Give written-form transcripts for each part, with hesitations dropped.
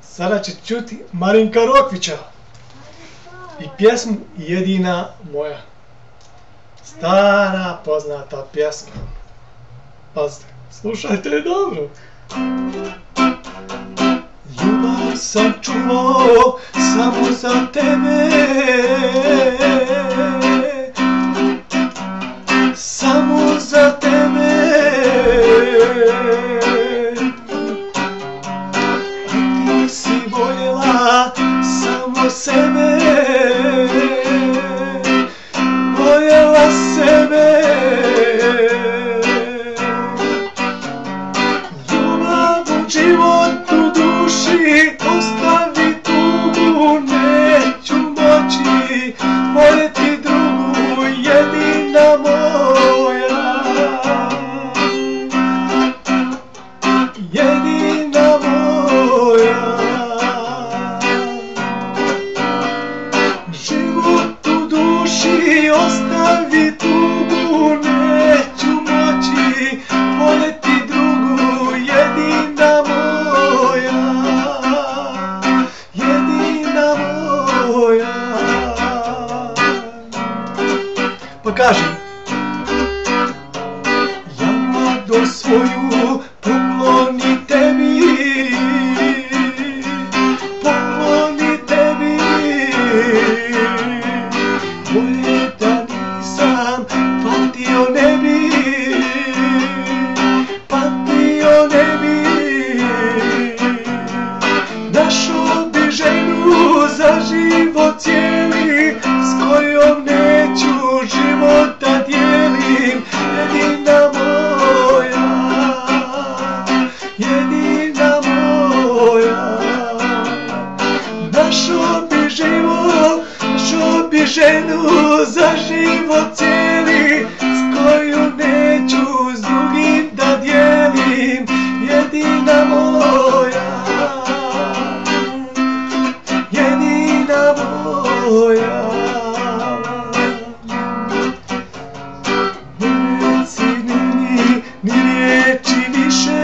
Sada će čuti Marinka Rokvića i pjesmu Jedina moja. Stara poznata pjesma. Pazite, slušajte je dobro. Ljubav sam čuvao samo za tebe, samo za tebe. A ti si voljela samo sebe, voljela sebe. Ljubav u životu duši ostavi tugu, neću moći voljeti drugu, jedina moja, jedina moja. Život u duši ostavi tugu, neću moći voljeti drugu, jedina moja, jedina moja. Pa kaži, ja mlado svoju pokloni tebi, pokloni tebi. Bolje da nisam patio ne bi, patio ne bi. Našao bi ženu za život cijeli, s kojom neću život da dijelim, jedina moja, jedina moja. Našao bi život, našao bi ženu za život cijeli, s koju neću s drugim da dijelim, jedina moja, jedina moja. Ne reci ni riječi više,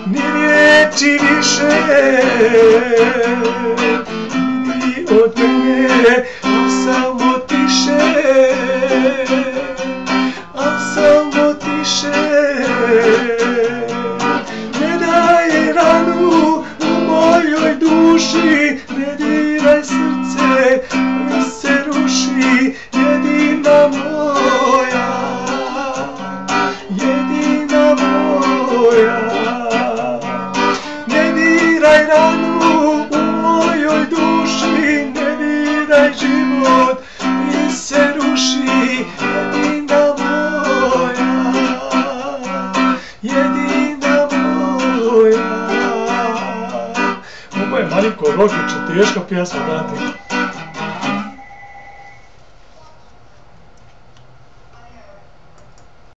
ni riječi više. Idi od mene, a samo tiše, a samo tiše. Ne daj ranu u mojoj duši, ne diraj srce, mi se ruši, jedina moja, jedina moja. Ne diraj ranu u mojoj duši, ne diraj život, mi se ruši, jedina moja, jedina moja. Ovo je Marinko Rokvić, teška pjesma, znate.